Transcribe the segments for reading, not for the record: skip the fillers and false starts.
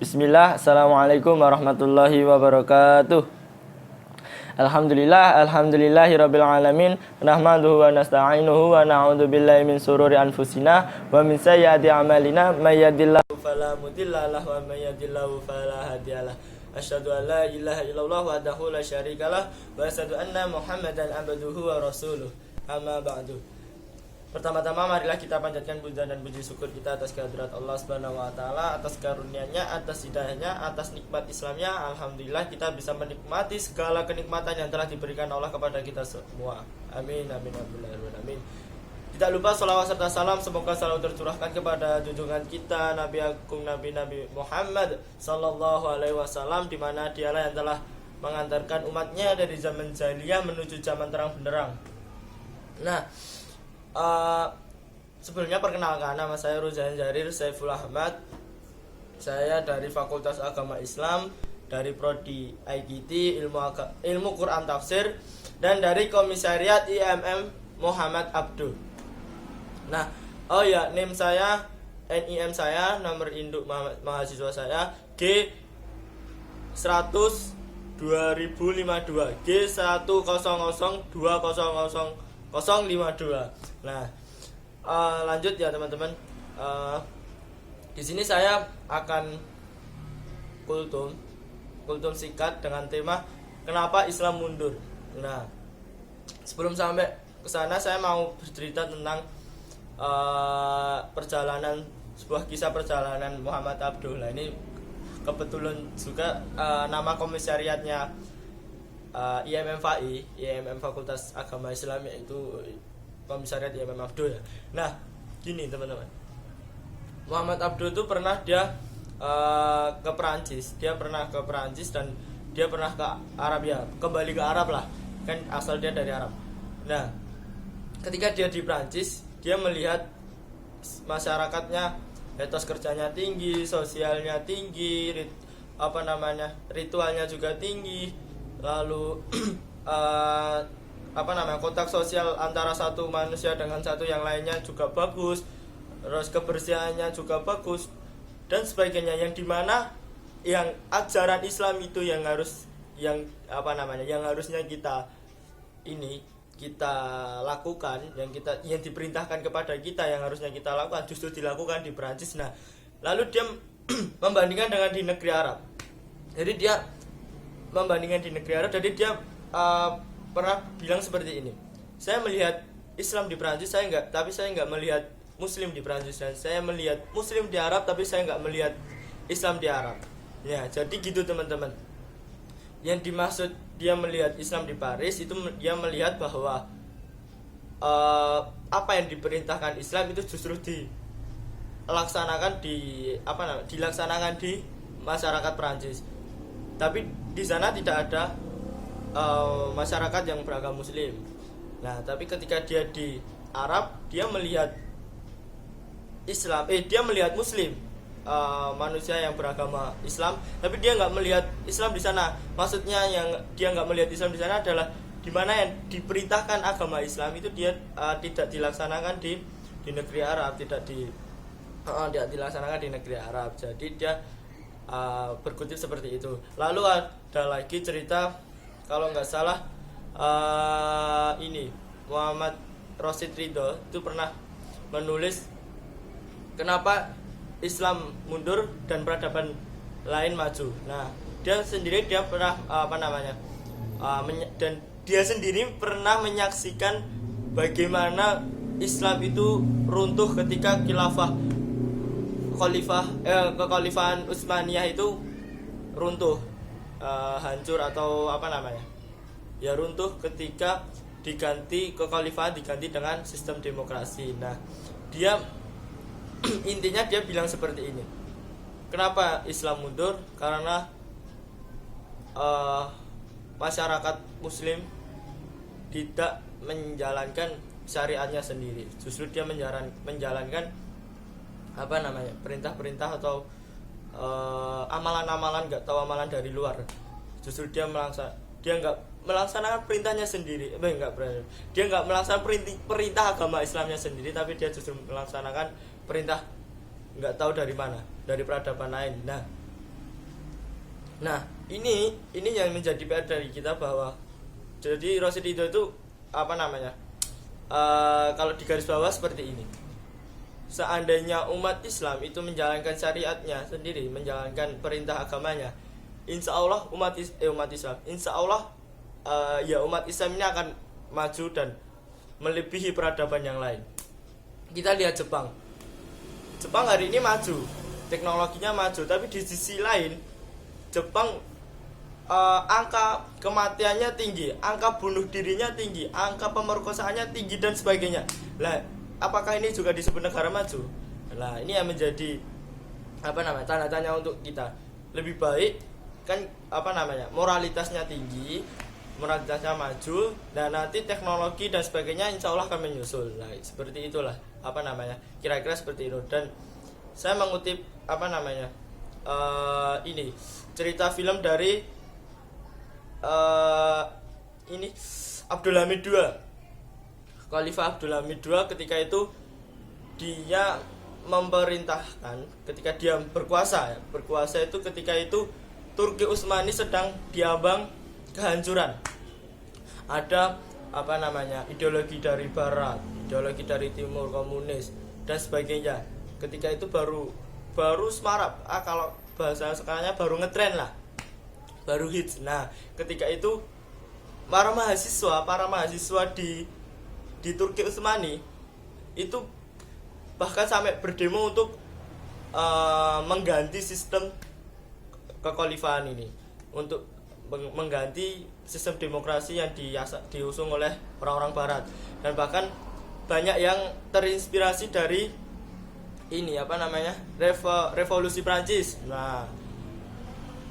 Bismillah, Assalamualaikum warahmatullahi wabarakatuh. Alhamdulillahirabbil alamin. Nahmaduhu wa nasta'inuhu wa na'udzu billahi min sururi anfusina wa min sayyiati a'malina. May yahdihillahu fala mudhillalah wa may yudhlil fala hadiyalah. Asyhadu an la ilaha illallah wahdahu la syarikalah wa asyhadu anna Muhammadan abduhu wa rasuluh. Amma ba'du. Pertama-tama marilah kita panjatkan puja dan puji syukur kita atas kehadirat Allah Subhanahu wa taala, atas karunia-Nya, atas hidayah-Nya, atas nikmat Islamnya. Alhamdulillah kita bisa menikmati segala kenikmatan yang telah diberikan Allah kepada kita semua. Amin amin amin. Tidak lupa sholawat serta salam semoga selalu tercurahkan kepada junjungan kita Nabi Agung Nabi Muhammad sallallahu alaihi wasallam, di mana dialah yang telah mengantarkan umatnya dari zaman jahiliyah menuju zaman terang benderang. Nah, sebelumnya perkenalkan, nama saya Ruzain Jarir Saiful Ahmad. Saya dari Fakultas Agama Islam, dari Prodi IGT Ilmu Quran Tafsir, dan dari Komisariat IMM Muhammad Abdul. Nah, NIM saya, NIM saya, nomor induk mahasiswa saya G 100 2052 G 100200052. Nah, lanjut ya teman-teman. Di sini saya akan kultum singkat dengan tema kenapa Islam mundur. Nah, sebelum sampai ke sana saya mau bercerita tentang sebuah kisah perjalanan Muhammad Abdul. Nah, ini kebetulan juga nama komisariatnya IMM FAI, IMM Fakultas Agama Islam, yaitu Komisariat IMM Abdul ya. Nah, gini teman-teman, Muhammad Abdul itu pernah ke Perancis. Dia pernah ke Perancis dan dia pernah ke Arab ya, kembali ke Arab lah, kan asal dia dari Arab. Nah, ketika dia di Perancis, dia melihat masyarakatnya, etos kerjanya tinggi, sosialnya tinggi, ritualnya juga tinggi, lalu kontak sosial antara satu manusia dengan satu yang lainnya juga bagus, terus kebersihannya juga bagus dan sebagainya, yang dimana yang ajaran Islam itu yang harusnya kita lakukan, yang diperintahkan kepada kita, yang harusnya kita lakukan, justru dilakukan di Perancis. Nah, lalu dia membandingkan dengan di negeri Arab. Jadi dia pernah bilang seperti ini, saya melihat Islam di Perancis, tapi saya nggak melihat Muslim di Perancis, dan saya melihat Muslim di Arab tapi saya nggak melihat Islam di Arab. Ya, jadi gitu teman-teman. Yang dimaksud dia melihat Islam di Paris itu dia melihat bahwa apa yang diperintahkan Islam itu justru dilaksanakan di masyarakat Perancis. Tapi di sana tidak ada masyarakat yang beragama Muslim. Nah, tapi ketika dia di Arab, dia melihat Muslim, manusia yang beragama Islam, tapi dia nggak melihat Islam di sana. Maksudnya yang dia nggak melihat Islam di sana adalah di mana yang diperintahkan agama Islam itu dia tidak dilaksanakan di negeri Arab, tidak dilaksanakan di negeri Arab. Jadi dia berkutip seperti itu. Lalu ada lagi cerita, kalau nggak salah Muhammad Rashid Ridho itu pernah menulis kenapa Islam mundur dan peradaban lain maju. Nah, dia pernah menyaksikan bagaimana Islam itu runtuh ketika kekhalifahan Utsmaniyah itu runtuh, hancur atau runtuh ketika kekhalifahan diganti dengan sistem demokrasi. Nah, dia intinya dia bilang seperti ini, kenapa Islam mundur? Karena masyarakat Muslim tidak menjalankan syariatnya sendiri, justru dia menjalankan perintah-perintah atau amalan-amalan, nggak tahu amalan dari luar. Justru dia nggak melaksanakan perintahnya sendiri, dia nggak melaksanakan perintah agama Islamnya sendiri, tapi dia justru melaksanakan perintah nggak tahu dari mana, dari peradaban lain. Nah, Nah, ini yang menjadi PR dari kita, bahwa jadi Rasid itu apa namanya? Kalau di garis bawah seperti ini. Seandainya umat Islam itu menjalankan syariatnya sendiri, menjalankan perintah agamanya, insya Allah umat Islam, insya Allah ya umat Islam ini akan maju dan melebihi peradaban yang lain. Kita lihat Jepang hari ini maju, teknologinya maju, tapi di sisi lain Jepang angka kematiannya tinggi, angka bunuh dirinya tinggi, angka pemerkosaannya tinggi dan sebagainya. Lah, apakah ini juga disebut negara maju? Nah, ini yang menjadi tanda tanya untuk kita. Lebih baik kan moralitasnya tinggi, moralitasnya maju, dan nanti teknologi dan sebagainya insya Allah akan menyusul. Nah, seperti itulah kira-kira seperti itu. Dan saya mengutip ini cerita film dari ini Abdul Hamid II, Khalifah Abdul Hamid II. Ketika itu dia memerintahkan, ketika dia berkuasa itu ketika itu Turki Utsmani sedang diambang kehancuran. Ada ideologi dari barat, ideologi dari timur, komunis dan sebagainya. Ketika itu baru semarak, kalau bahasa sekarangnya baru ngetren lah, baru hits. Nah, ketika itu para mahasiswa di Turki Utsmani itu bahkan sampai berdemo untuk mengganti sistem kekhalifahan ini, untuk mengganti sistem demokrasi yang diusung oleh orang-orang barat. Dan bahkan banyak yang terinspirasi dari ini revolusi Prancis. Nah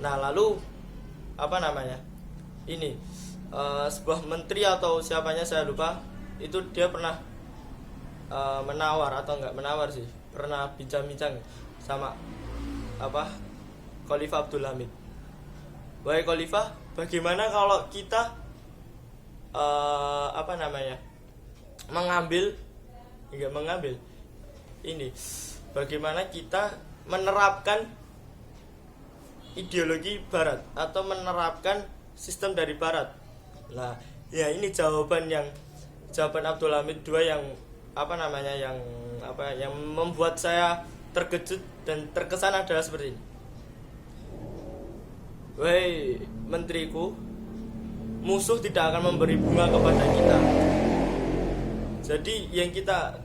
lalu ini sebuah menteri atau siapanya saya lupa, itu dia pernah pernah bincang-bincang sama Khalifah Abdul Hamid. Wahai Khalifah, bagaimana kalau kita mengambil ini, bagaimana kita menerapkan ideologi barat atau menerapkan sistem dari barat. Nah, ya ini jawaban Abdul Hamid II yang yang membuat saya terkejut dan terkesan adalah seperti ini. Wahai menteriku, musuh tidak akan memberi bunga kepada kita. Jadi yang kita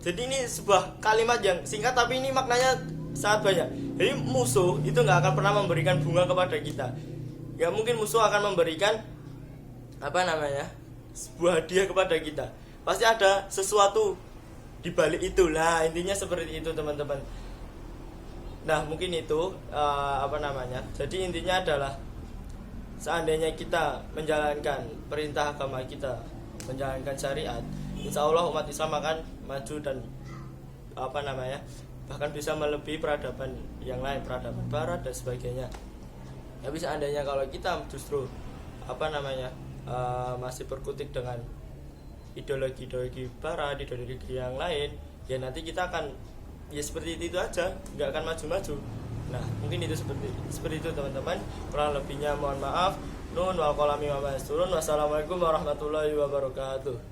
jadi ini sebuah kalimat yang singkat tapi ini maknanya sangat banyak. Jadi musuh itu nggak akan pernah memberikan bunga kepada kita. Ya mungkin musuh akan memberikan sebuah hadiah kepada kita. Pasti ada sesuatu di balik itu lah, intinya seperti itu teman-teman. Nah mungkin itu jadi intinya adalah seandainya kita menjalankan perintah agama kita, menjalankan syariat, insya Allah umat Islam akan maju dan bahkan bisa melebihi peradaban yang lain, peradaban barat dan sebagainya. Tapi seandainya kalau kita justru masih berkutik dengan ideologi barat, ideologi yang lain, ya nanti kita akan ya seperti itu aja, nggak akan maju-maju. Nah mungkin itu seperti itu teman-teman. Kurang lebihnya mohon maaf. Nun wal qalami wa ma yasturun. Wassalamualaikum warahmatullahi wabarakatuh.